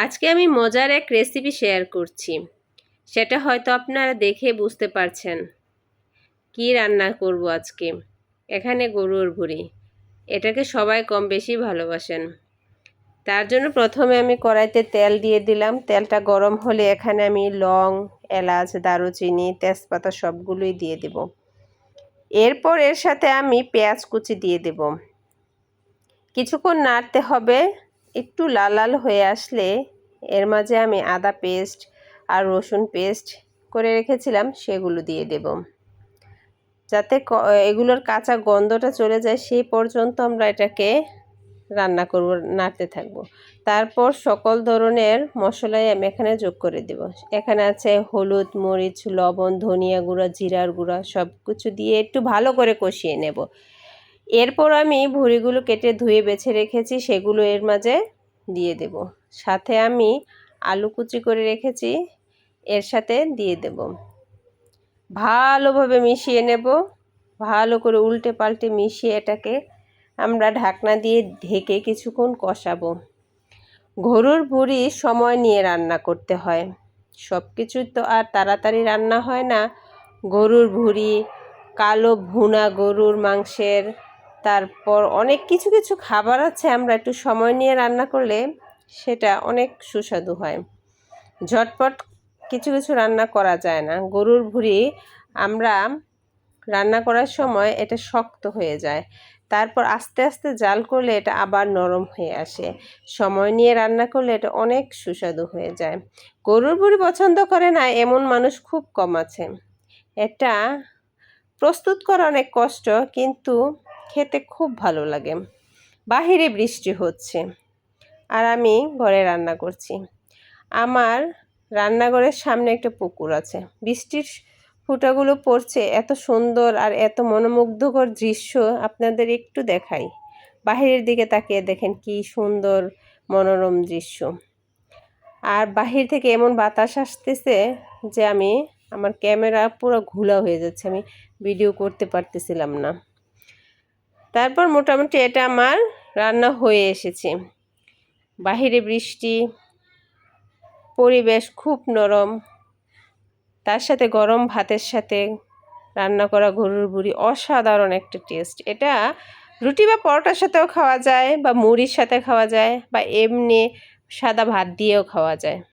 আজকে আমি মজার এক রেসিপি শেয়ার করছি। সেটা হয়তো আপনারা দেখে বুঝতে পারছেন কি রান্না করব আজকে। এখানে গরুর ভুঁড়ি, এটাকে সবাই কম বেশি ভালোবাসেন। তার জন্য প্রথমে আমি কড়াইতে তেল দিয়ে দিলাম। তেলটা গরম হলে এখানে আমি লং, এলাচ, দারুচিনি, তেজপাতা সবগুলোই দিয়ে দেব। এরপর এর সাথে আমি পেঁয়াজ কুচি দিয়ে দেব। কিছুক্ষণ নাড়তে হবে। একটু লাল লাল হয়ে আসলে এর মাঝে আমি আদা পেস্ট আর রসুন পেস্ট করে রেখেছিলাম সেগুলো দিয়ে দেব। যাতে এগুলোর কাঁচা গন্ধটা চলে যায় সেই পর্যন্ত আমরা এটাকে রান্না করব, নাড়তে থাকব। তারপর সকল ধরনের মশলাই আমি এখানে যোগ করে দেব। এখানে আছে হলুদ, মরিচ, লবণ, ধনিয়া গুঁড়া, জিরার গুঁড়া সব কিছু দিয়ে একটু ভালো করে কষিয়ে নেব। এরপর আমি ভুঁড়িগুলো কেটে ধুয়ে বেছে রেখেছি সেগুলো এর মাঝে দিয়ে দেব। সাথে আমি আলু কুচি করে রেখেছি এর সাথে দিয়ে দেব। ভালোভাবে মিশিয়ে নেব। ভালো করে উল্টে পাল্টে মিশিয়ে এটাকে আমরা ঢাকনা দিয়ে ঢেকে কিছুক্ষণ কষাবো। গরুর ভুঁড়ি সময় নিয়ে রান্না করতে হয়। সব কিছু তো আর তাড়াতাড়ি রান্না হয় না। গরুর ভুঁড়ি, কালো ভুনা গরুর মাংসের, তারপর অনেক কিছু কিছু খাবার আছে আমরা একটু সময় নিয়ে রান্না করলে সেটা অনেক সুস্বাদু হয়। ঝটপট কিছু কিছু রান্না করা যায় না। গরুর ভুঁড়ি আমরা রান্না করার সময় এটা শক্ত হয়ে যায়, তারপর আস্তে আস্তে জাল করলে এটা আবার নরম হয়ে আসে। সময় নিয়ে রান্না করলে এটা অনেক সুস্বাদু হয়ে যায়। গরুর ভুঁড়ি পছন্দ করে না এমন মানুষ খুব কম আছে। এটা প্রস্তুত করা অনেক কষ্ট, কিন্তু খেতে খুব ভালো লাগে। বাহিরে বৃষ্টি হচ্ছে আর আমি ঘরে রান্না করছি। আমার রান্নাঘরের সামনে একটা পুকুর আছে। বৃষ্টির ফোঁটাগুলো পড়ছে, এত সুন্দর আর এত মনোমুগ্ধকর দৃশ্য আপনাদের একটু দেখাই। বাহিরের দিকে তাকিয়ে দেখেন কি সুন্দর মনোরম দৃশ্য। আর বাহির থেকে এমন বাতাস আসতেছে যে আমার ক্যামেরা পুরো ঘোলা হয়ে যাচ্ছে, আমি ভিডিও করতে পারতেছিলাম না। তারপর মোটামুটি এটা আমার রান্না হয়ে এসেছে। বাহিরে বৃষ্টি, পরিবেশ খুব নরম, তার সাথে গরম ভাতের সাথে রান্না করা গরুর ভুঁড়ি অসাধারণ একটা টেস্ট। এটা রুটি বা পরোটার সাথেও খাওয়া যায়, বা মুড়ির সাথে খাওয়া যায়, বা এমনি সাদা ভাত দিয়েও খাওয়া যায়।